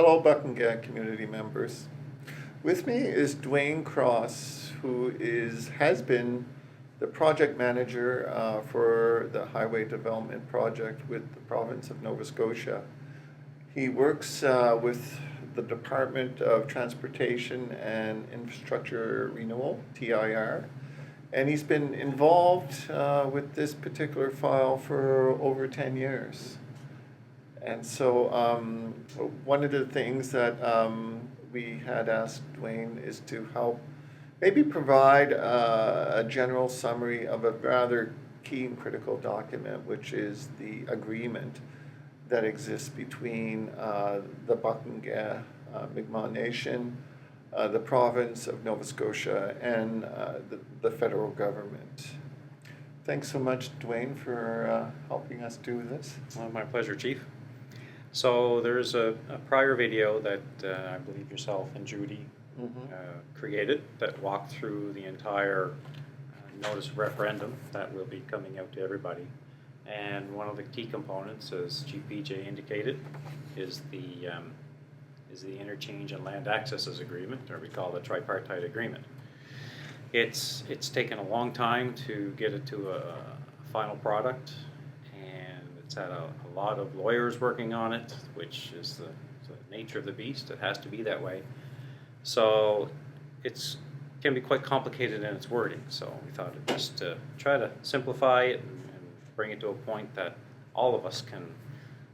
Hello, Buckingham community members. With me is Dwayne Cross, who has been the project manager for the highway development project with the province of Nova Scotia. He works with the Department of Transportation and Infrastructure Renewal, TIR, and he's been involved with this particular file for over 10 years. And so one of the things that we had asked Dwayne is to help maybe provide a general summary of a rather key and critical document, which is the agreement that exists between the Buckingham Mi'kmaq Nation, the province of Nova Scotia, and the federal government. Thanks so much, Dwayne, for helping us do this. Well, my pleasure, Chief. So there's a prior video that I believe yourself and Judy created that walked through the entire notice of referendum that will be coming out to everybody. And one of the key components, as Chief PJ indicated, is the interchange and land accesses agreement, or we call it the tripartite agreement. It's taken a long time to get it to a final product. It's had a lot of lawyers working on it, which is the nature of the beast. It has to be that way. So it can be quite complicated in its wording. So we thought it'd just try to simplify it and bring it to a point that all of us can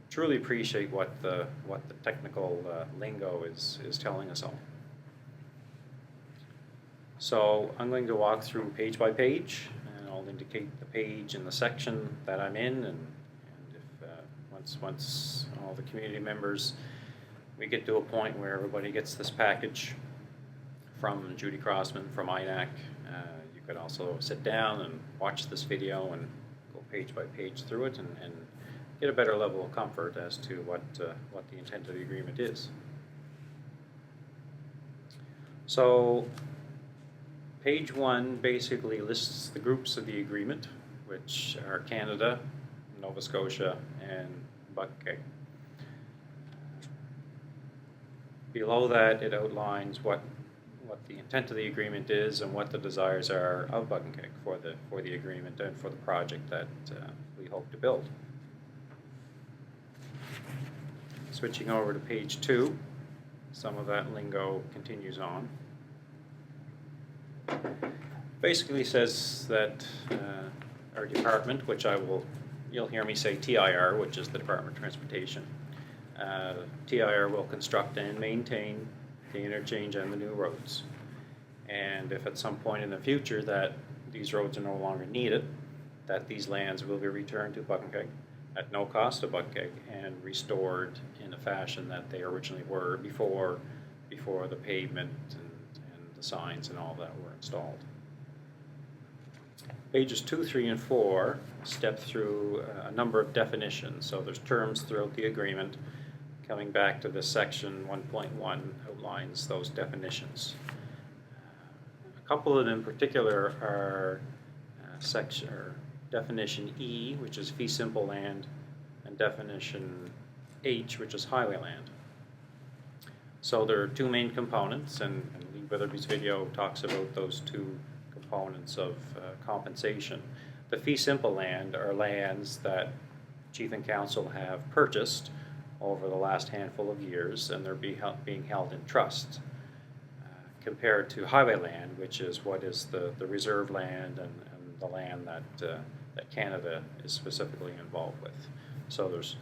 truly appreciate what the technical lingo is telling us all. So I'm going to walk through page by page, and I'll indicate the page and the section that I'm in, and once all the community members, we get to a point where everybody gets this package from Judy Crossman, from INAC. You could also sit down and watch this video and go page by page through it and get a better level of comfort as to what the intent of the agreement is. So page 1 basically lists the groups of the agreement, which are Canada, Nova Scotia, and Buckingham. Below that, it outlines what the intent of the agreement is and what the desires are of Buckingham for the agreement and for the project that we hope to build. Switching over to page 2, some of that lingo continues on. Basically says that our department, which you'll hear me say TIR, which is the Department of Transportation. TIR will construct and maintain the interchange and the new roads. And if at some point in the future that these roads are no longer needed, that these lands will be returned to Buckingham at no cost to Buckingham and restored in a fashion that they originally were before the pavement and the signs and all that were installed. Pages 2, 3, and 4 step through a number of definitions. So there's terms throughout the agreement. Coming back to this section 1.1 outlines those definitions. A couple of them in particular are definition E, which is fee simple land, and definition H, which is highway land. So there are two main components, and Lee Witherby's video talks about those two components of compensation. The fee simple land are lands that Chief and Council have purchased over the last handful of years, and they're being held in trust, compared to highway land, which is what is the reserve land and the land that Canada is specifically involved with. So there's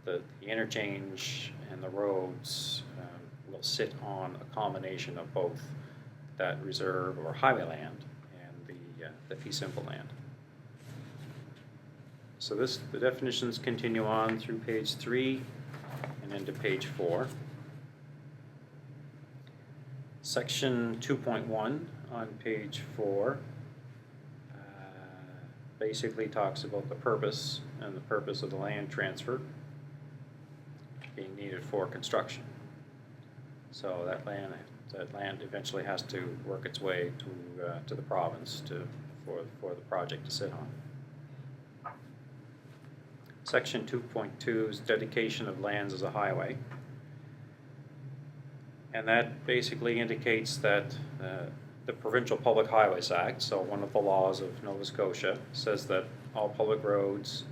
the interchange and the roads will sit on a combination of both that reserve or highway land and the fee simple land. So the definitions continue on through page 3 and into page 4. Section 2.1 on page 4 basically talks about the purpose and the purpose of the land transfer being needed for construction. So that land eventually has to work its way to the province for the project to sit on. Section 2.2 is dedication of lands as a highway. And that basically indicates that the Provincial Public Highways Act, so one of the laws of Nova Scotia, says that all public roads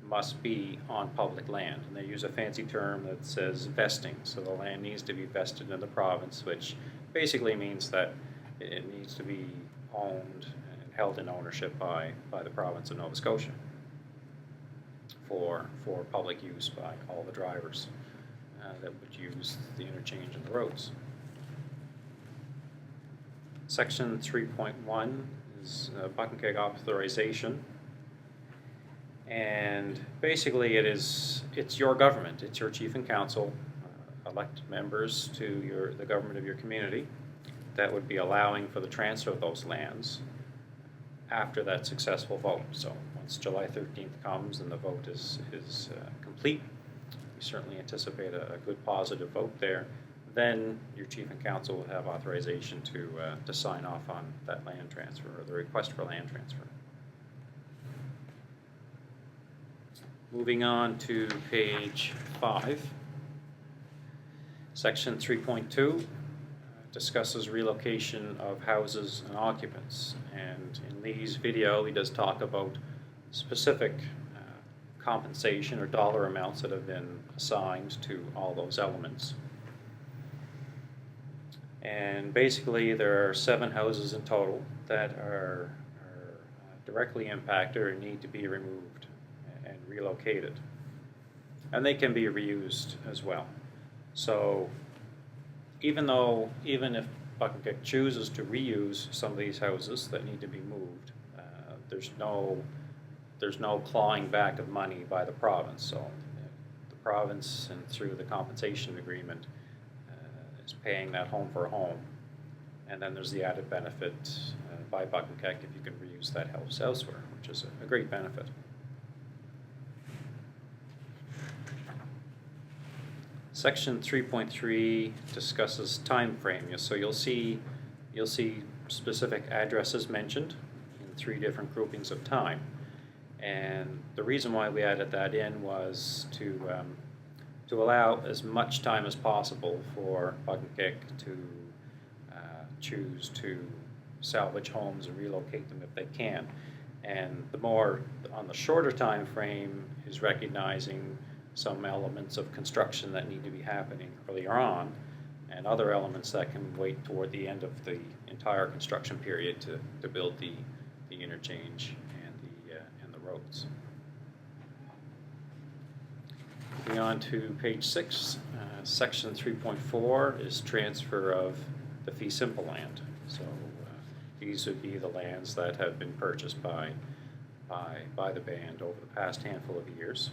must be on public land. And they use a fancy term that says vesting. So the land needs to be vested in the province, which basically means that it needs to be owned and held in ownership by the province of Nova Scotia for public use by all the drivers that would use the interchange and the roads. Section 3.1 is Buck and Keg authorization. And basically it's your government, it's your chief and council, elected members to the government of your community that would be allowing for the transfer of those lands after that successful vote. So once July 13th comes and the vote is complete, we certainly anticipate a good positive vote there, then your chief and council will have authorization to sign off on that land transfer or the request for land transfer. Moving on to page 5, section 3.2 discusses relocation of houses and occupants. And in Lee's video, he does talk about specific compensation or dollar amounts that have been assigned to all those elements. And basically, there are 7 houses in total that are directly impacted or need to be removed and relocated. And they can be reused as well. So even if Buck and Keg chooses to reuse some of these houses that need to be moved, there's no clawing back of money by the province. So the province, and through the compensation agreement, is paying that home for a home. And then there's the added benefit by Buck and Keg if you can reuse that house elsewhere, which is a great benefit. Section 3.3 discusses time frame. So you'll see specific addresses mentioned in 3 different groupings of time. And the reason why we added that in was to allow as much time as possible for Buck and Keg to choose to salvage homes and relocate them if they can. And the more on the shorter time frame is recognizing some elements of construction that need to be happening earlier on, and other elements that can wait toward the end of the entire construction period to build the interchange and the roads. Moving on to page 6, section 3.4 is transfer of the fee simple land. So these would be the lands that have been purchased by the band over the past handful of years.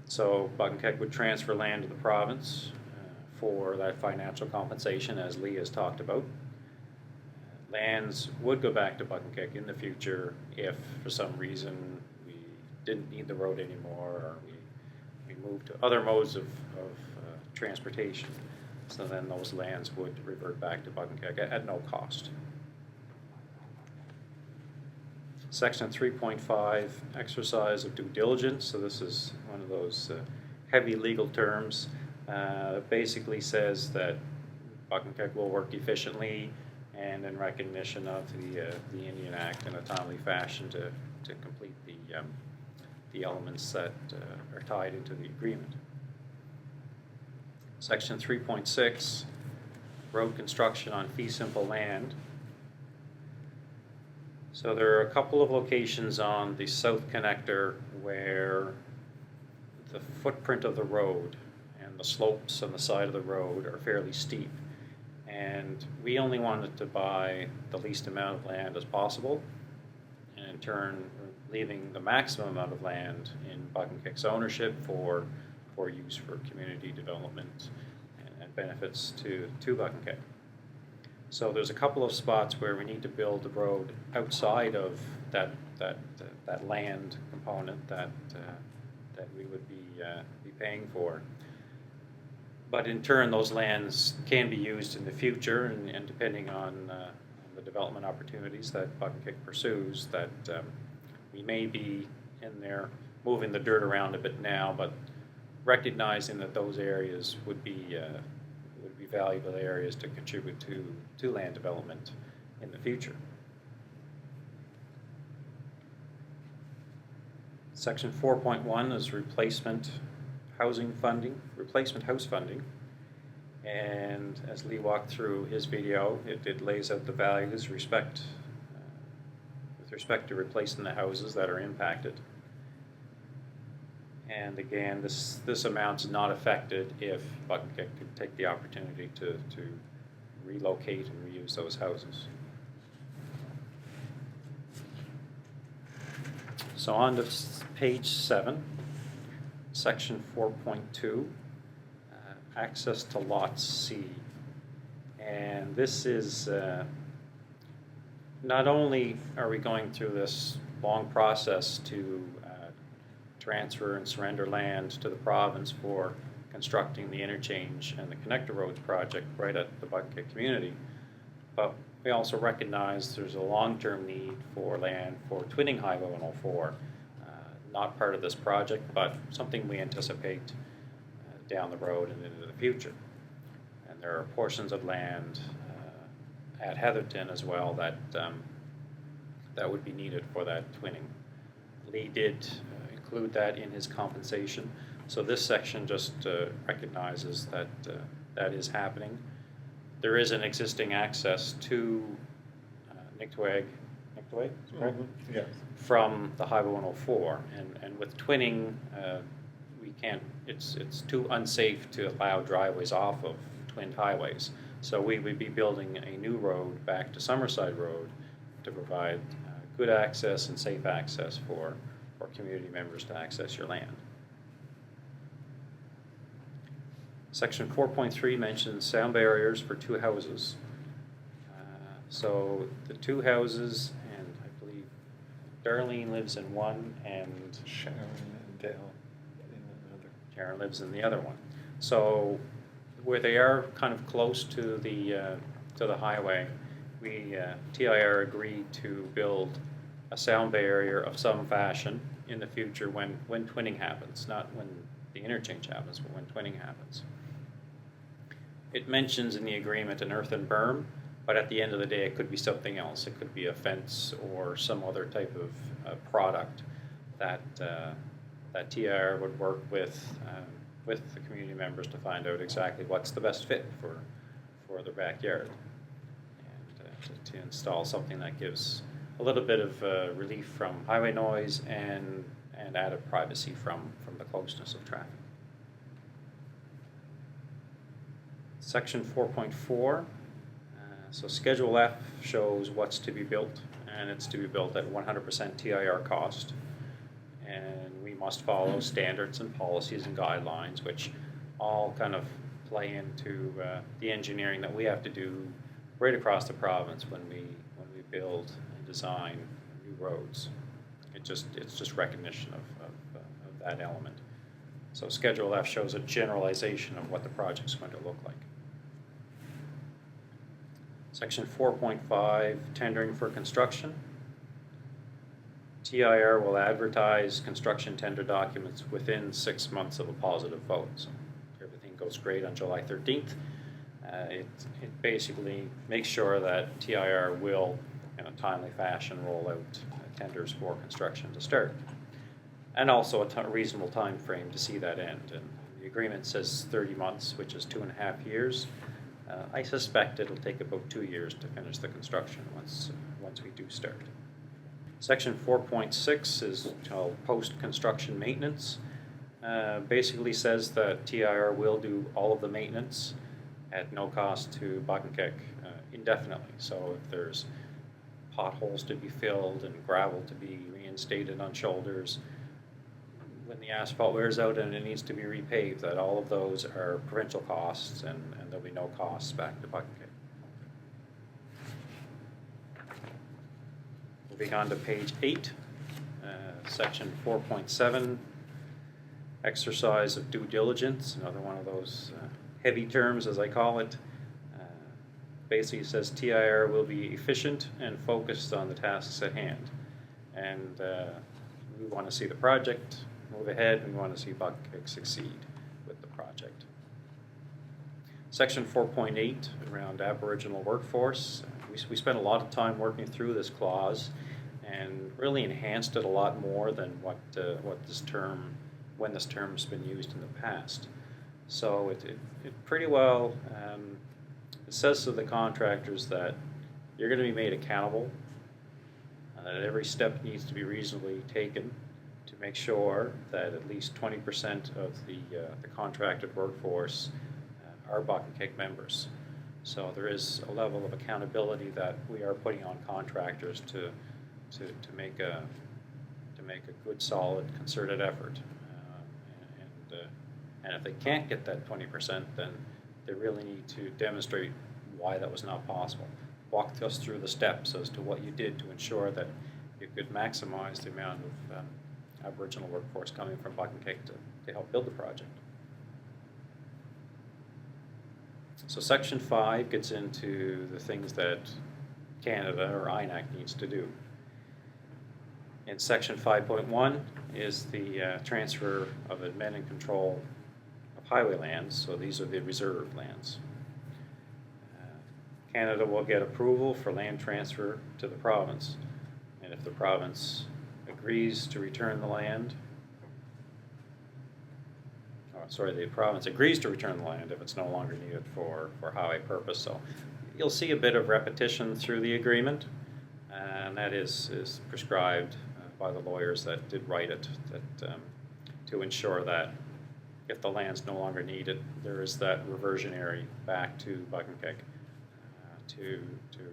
So Buck and Keg would transfer land to the province for that financial compensation, as Lee has talked about. Lands would go back to Buck and Keg in the future if, for some reason, we didn't need the road anymore, or we moved to other modes of transportation. So then those lands would revert back to Buck and Keg at no cost. Section 3.5, exercise of due diligence. So this is one of those heavy legal terms. Basically says that Buck and Keg will work efficiently and in recognition of the Indian Act in a timely fashion to complete the elements that are tied into the agreement. Section 3.6, road construction on fee simple land. So there are a couple of locations on the south connector where the footprint of the road and the slopes on the side of the road are fairly steep. And we only wanted to buy the least amount of land as possible, and in turn leaving the maximum amount of land in Buck and Keg's ownership for use for community development and benefits to Buck and Keg. So there's a couple of spots where we need to build the road outside of that land component that we would be paying for. But in turn, those lands can be used in the future, and depending on the development opportunities that Buck and Keg pursues, that we may be in there moving the dirt around a bit now, but recognizing that those areas would be would be valuable areas to contribute to land development in the future. Section 4.1 is replacement housing funding, replacement house funding. And as Lee walked through his video, it lays out the values with respect to replacing the houses that are impacted. And again, this amount's not affected if Buckingham could take the opportunity to relocate and reuse those houses. So on to page 7, section 4.2, access to lot C. And this is, not only are we going through this long process to transfer and surrender land to the province for constructing the interchange and the connector roads project right at the Bucket community, but we also recognize there's a long-term need for land for twinning Highway 104, not part of this project, but something we anticipate down the road and into the future. And there are portions of land at Heatherton as well that that would be needed for that twinning. Lee did include that in his compensation. So this section just recognizes that that is happening. There is an existing access to Niktweg, right? Yes. From the Highway 104, and with twinning, we can't. It's too unsafe to allow driveways off of twinned highways. So we would be building a new road back to Summerside Road to provide good access and safe access for community members to access your land. Section 4.3 mentions sound barriers for 2 houses. So the 2 houses, and I believe Darlene lives in one, and Sharon and Dale in another. Sharon lives in the other one. So where they are kind of close to the highway, we TIR agreed to build a sound barrier of some fashion in the future when twinning happens, not when the interchange happens, but when twinning happens. It mentions in the agreement an earthen berm, but at the end of the day it could be something else. It could be a fence or some other type of product that that TIR would work with the community members to find out exactly what's the best fit for their backyard, and to install something that gives a little bit of relief from highway noise and added privacy from the closeness of traffic. Section 4.4, so Schedule F shows what's to be built, and it's to be built at 100% TIR cost. And we must follow standards and policies and guidelines, which all kind of play into the engineering that we have to do right across the province when we build and design new roads. It's just recognition of that element. So Schedule F shows a generalization of what the project's going to look like. Section 4.5, tendering for construction. TIR will advertise construction tender documents within 6 months of a positive vote. So if everything goes great on July 13th, it basically makes sure that TIR will, in a timely fashion, roll out tenders for construction to start. And also a reasonable time frame to see that end. And the agreement says 30 months, which is 2.5 years. I suspect it'll take about 2 years to finish the construction once we do start. Section 4.6 is called post-construction maintenance. Basically says that TIR will do all of the maintenance at no cost to Buckingham indefinitely. So if there's potholes to be filled and gravel to be reinstated on shoulders, when the asphalt wears out and it needs to be repaved, that all of those are provincial costs, and there'll be no costs back to Buckingham. Moving on to page 8, section 4.7, exercise of due diligence, another one of those heavy terms, as I call it. Basically says TIR will be efficient and focused on the tasks at hand. And we want to see the project move ahead. We want to see Buckingham succeed with the project. Section 4.8 around Aboriginal workforce. We spent a lot of time working through this clause and really enhanced it a lot more than what this term, when this term's been used in the past. So it pretty well, it says to the contractors that you're going to be made accountable, that every step needs to be reasonably taken to make sure that at least 20% of the contracted workforce are Buck and Kick members. So there is a level of accountability that we are putting on contractors to make a good, solid, concerted effort. And if they can't get that 20%, then they really need to demonstrate why that was not possible. Walk us through the steps as to what you did to ensure that you could maximize the amount of Aboriginal workforce coming from Buck and Kick to help build the project. So Section 5 gets into the things that Canada or INAC needs to do. In Section 5.1 is the transfer of admin and control of highway lands, so these are the reserve lands. Canada will get approval for land transfer to the province, and if the province agrees to return the land, the province agrees to return the land if it's no longer needed for highway purpose. So you'll see a bit of repetition through the agreement, and that is prescribed by the lawyers that did write it, that to ensure that if the land's no longer needed, there is that reversionary back to Buck and Kick to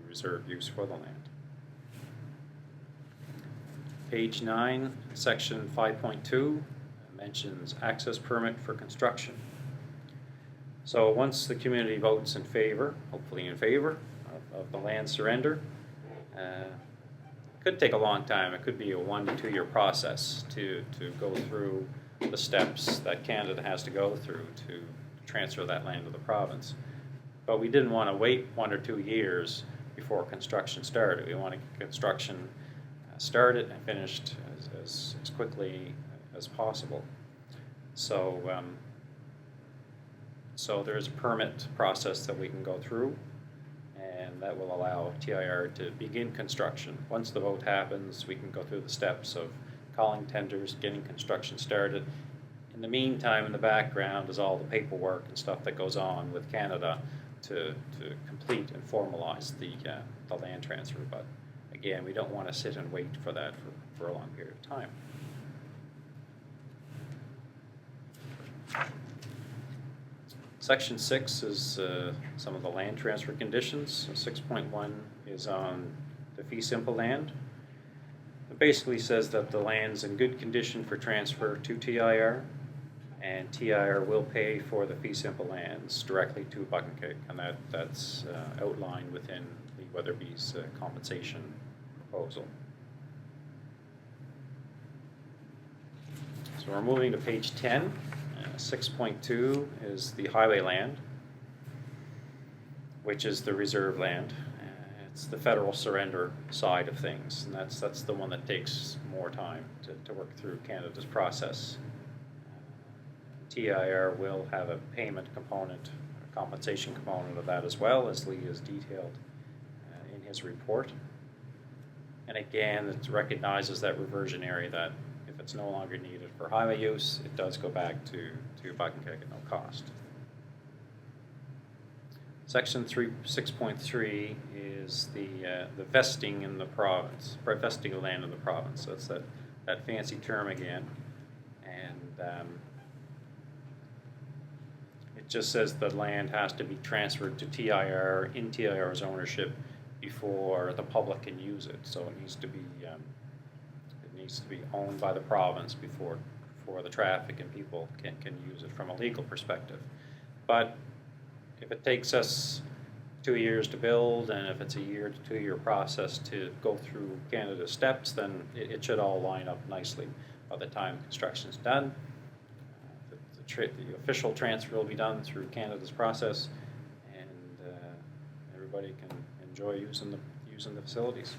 reserve use for the land. Page 9, section 5.2 mentions access permit for construction. So once the community votes in favor, hopefully in favor of the land surrender, it could take a long time. It could be a 1 to 2 year process to go through the steps that Canada has to go through to transfer that land to the province. But we didn't want to wait 1 or 2 years before construction started. We wanted construction started and finished as quickly as possible. So there's a permit process that we can go through, and that will allow TIR to begin construction. Once the vote happens, we can go through the steps of calling tenders, getting construction started. In the meantime, in the background is all the paperwork and stuff that goes on with Canada to complete and formalize the land transfer. But again, we don't want to sit and wait for that for a long period of time. Section 6 is some of the land transfer conditions. 6.1 is on the fee simple land. It basically says that the land's in good condition for transfer to TIR, and TIR will pay for the fee simple lands directly to Buck and Kick, and that's outlined within the Weatherby's compensation proposal. So we're moving to page 10. 6.2 is the highway land, which is the reserve land. It's the federal surrender side of things, and that's the one that takes more time to work through Canada's process. TIR will have a payment component, a compensation component of that as well, as Lee has detailed in his report. And again, it recognizes that reversionary, that if it's no longer needed for highway use, it does go back to Buck and Kick at no cost. Section 6.3 is the vesting in the province, vesting of land in the province. So it's that fancy term again, and it just says the land has to be transferred to TIR in TIR's ownership before the public can use it. So it needs to be owned by the province before the traffic and people can use it from a legal perspective. But if it takes us 2 years to build, and if it's a 1 to 2 year process to go through Canada's steps, then it should all line up nicely by the time construction's done. The official transfer will be done through Canada's process, and everybody can enjoy using the facilities.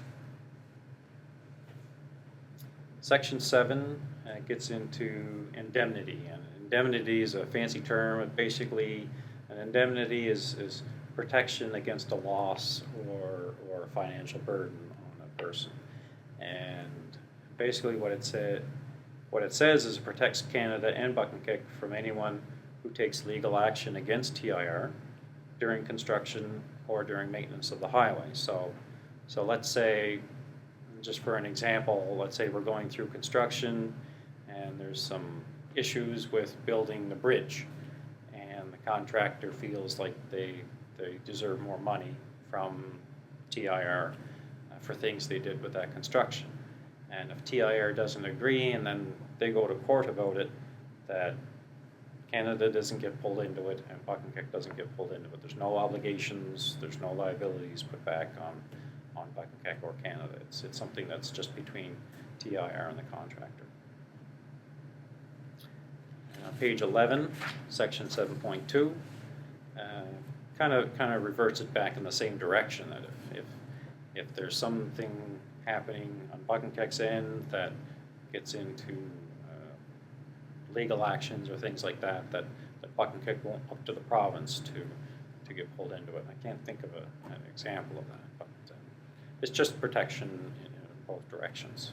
Section 7 gets into indemnity, and indemnity is a fancy term. It basically, an An indemnity is protection against a loss or a financial burden on a person. And basically what it says is it protects Canada and Buck-and-Kick from anyone who takes legal action against TIR during construction or during maintenance of the highway. So let's say, just for an example, let's say we're going through construction and there's some issues with building the bridge, and the contractor feels like they deserve more money from TIR for things they did with that construction. And if TIR doesn't agree and then they go to court about it, that Canada doesn't get pulled into it and Buck-and-Kick doesn't get pulled into it. There's no obligations, there's no liabilities put back on Buck-and-Kick or Canada. It's something that's just between TIR and the contractor. And on page 11, section 7.2, kind of reverts it back in the same direction, that if there's something happening on Buck-and-Kick's end that gets into legal actions or things like that Buck-and-Kick won't up to the province to get pulled into it. I can't think of an example of that, but it's just protection in both directions.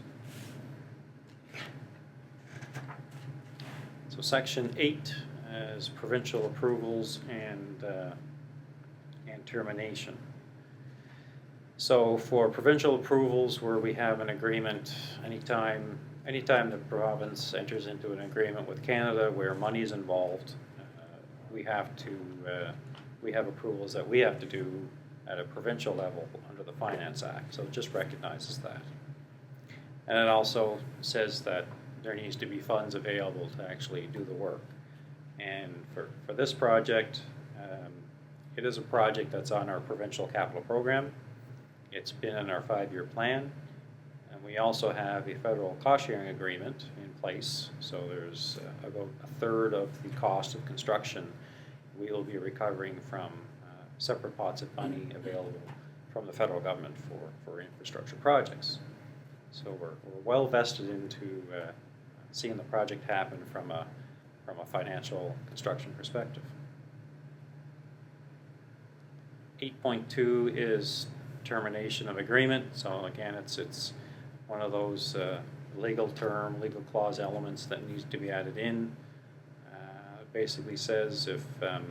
So section 8 is provincial approvals and termination. So for provincial approvals, where we have an agreement, anytime the province enters into an agreement with Canada where money is involved, we have approvals that we have to do at a provincial level under the Finance Act. So it just recognizes that. And it also says that there needs to be funds available to actually do the work. And for this project, it is a project that's on our provincial capital program. It's been in our 5-year plan. And we also have a federal cost-sharing agreement in place. So there's about a third of the cost of construction we will be recovering from separate pots of money available from the federal government for infrastructure projects. So we're well vested into seeing the project happen from a financial construction perspective. 8.2 is termination of agreement. So again, it's one of those legal clause elements that needs to be added in. It basically says if a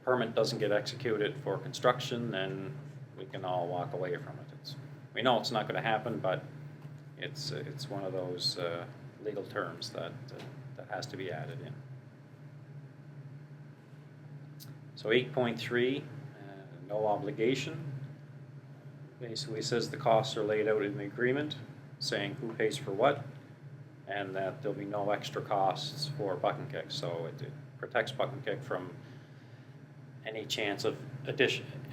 permit doesn't get executed for construction, then we can all walk away from it. We know it's not going to happen, but it's one of those legal terms that has to be added in. So 8.3, no obligation. Basically says the costs are laid out in the agreement, saying who pays for what, and that there'll be no extra costs for Buck-and-Kick. So it protects Buck-and-Kick from any chance of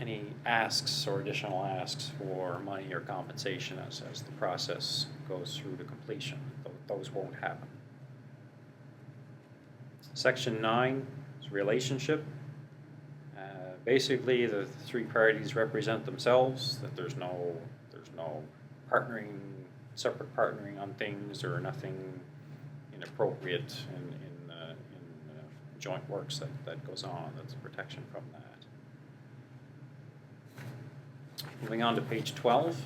any asks or additional asks for money or compensation as the process goes through to completion. Those won't happen. Section 9 is relationship. Basically, the three parties represent themselves, that there's no partnering, separate partnering on things, or nothing inappropriate in joint works that goes on. That's protection from that. Moving on to page 12.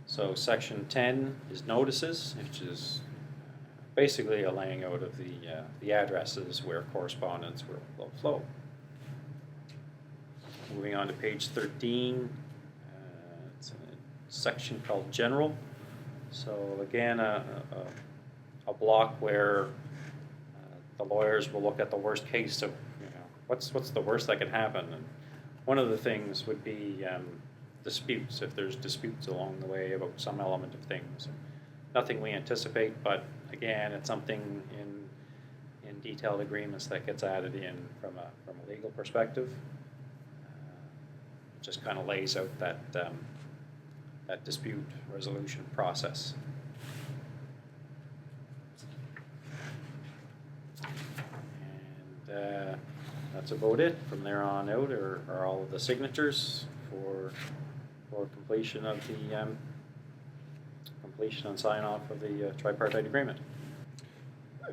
So section 10 is notices, which is basically a laying out of the addresses where correspondence will flow. Moving on to page 13, it's a section called General. So again, a block where the lawyers will look at the worst case of, what's the worst that could happen. And one of the things would be disputes, if there's disputes along the way about some element of things. Nothing we anticipate, but again, it's something in detailed agreements that gets added in from a legal perspective. Just kind of lays out that dispute resolution process. And that's about it. From there on out are all of the signatures for completion of the completion and sign off of the tripartite agreement.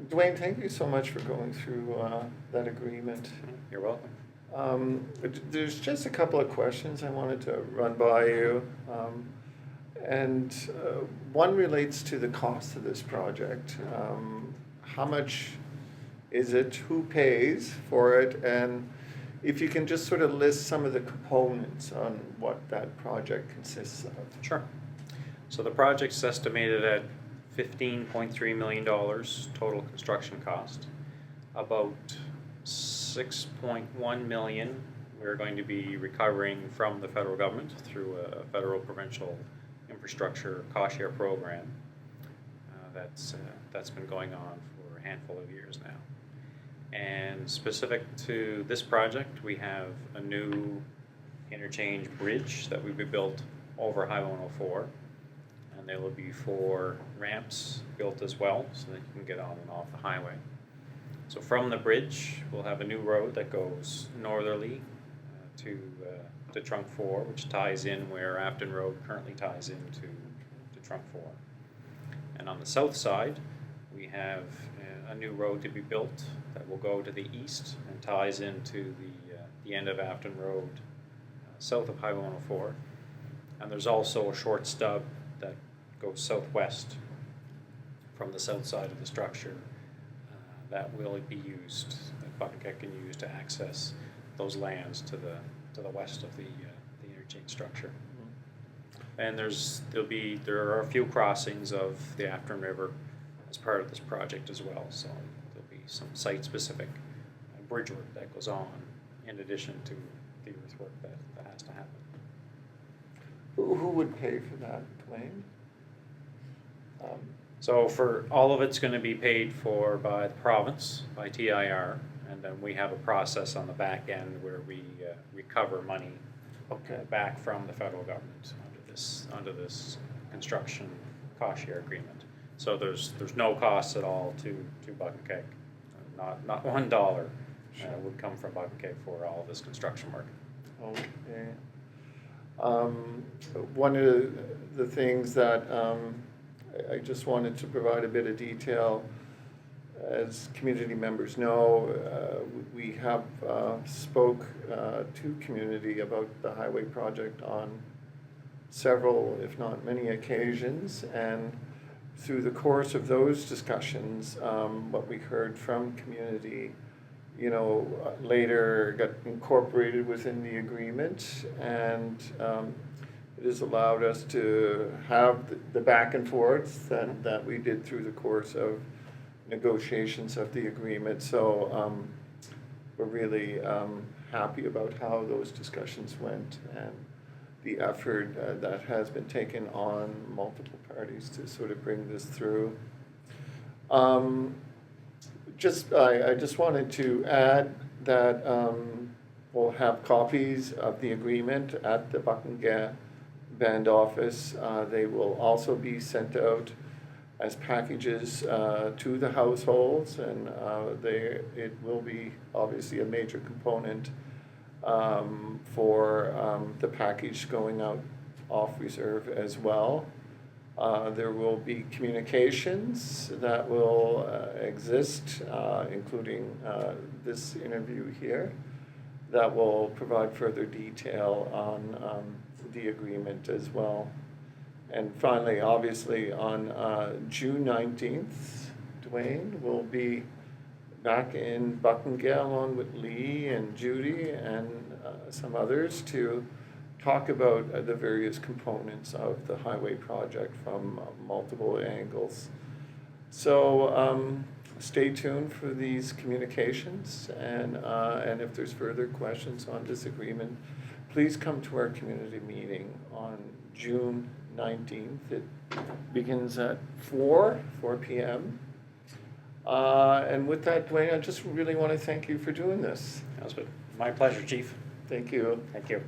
Dwayne, thank you so much for going through that agreement. You're welcome. There's just a couple of questions I wanted to run by you. And one relates to the cost of this project. How much is it? Who pays for it? And if you can just sort of list some of the components on what that project consists of. Sure. So the project's estimated at $15.3 million total construction cost. About $6.1 million we're going to be recovering from the federal government through a federal provincial infrastructure cost share program that's been going on for a handful of years now. And specific to this project, we have a new interchange bridge that will be built over Highway 104, and there will be 4 ramps built as well so that you can get on and off the highway. So from the bridge, we'll have a new road that goes northerly to Trunk 4, which ties in where Afton Road currently ties into Trunk 4. And on the south side, we have a new road to be built that will go to the east and ties into the end of Afton Road south of Highway 104. And there's also a short stub that goes southwest from the south side of the structure that will be used, that Buckingham can use to access those lands to the west of the interchange structure. And there are a few crossings of the Afton River as part of this project as well, so there'll be some site-specific bridge work that goes on in addition to the earthwork that has to happen. Who would pay for that, Dwayne? So for all of it's going to be paid for by the province, by TIR, and then we have a process on the back end where we recover money back from the federal government under this construction cost share agreement. So there's no cost at all to Buckingham. Not $1 would come from Buckingham for all of this construction work. Okay. One of the things that I just wanted to provide a bit of detail, as community members know, we have spoke to community about the highway project on several, if not many occasions, and through the course of those discussions, what we heard from community, later got incorporated within the agreement, and it has allowed us to have the back and forths that we did through the course of negotiations of the agreement. So we're really happy about how those discussions went and the effort that has been taken on multiple parties to sort of bring this through. I just wanted to add that we'll have copies of the agreement at the Buckingham Band office. They will also be sent out as packages to the households, and it will be obviously a major component for the package going out off reserve as well. There will be communications that will exist, including this interview here, that will provide further detail on the agreement as well. And finally, obviously, on June 19th, Dwayne will be back in Buckingham along with Lee and Judy and some others to talk about the various components of the highway project from multiple angles. So stay tuned for these communications, and if there's further questions on this agreement, please come to our community meeting on June 19th. It begins at 4 p.m. And with that, Dwayne, I just really want to thank you for doing this. That was my pleasure, Chief. Thank you. Thank you.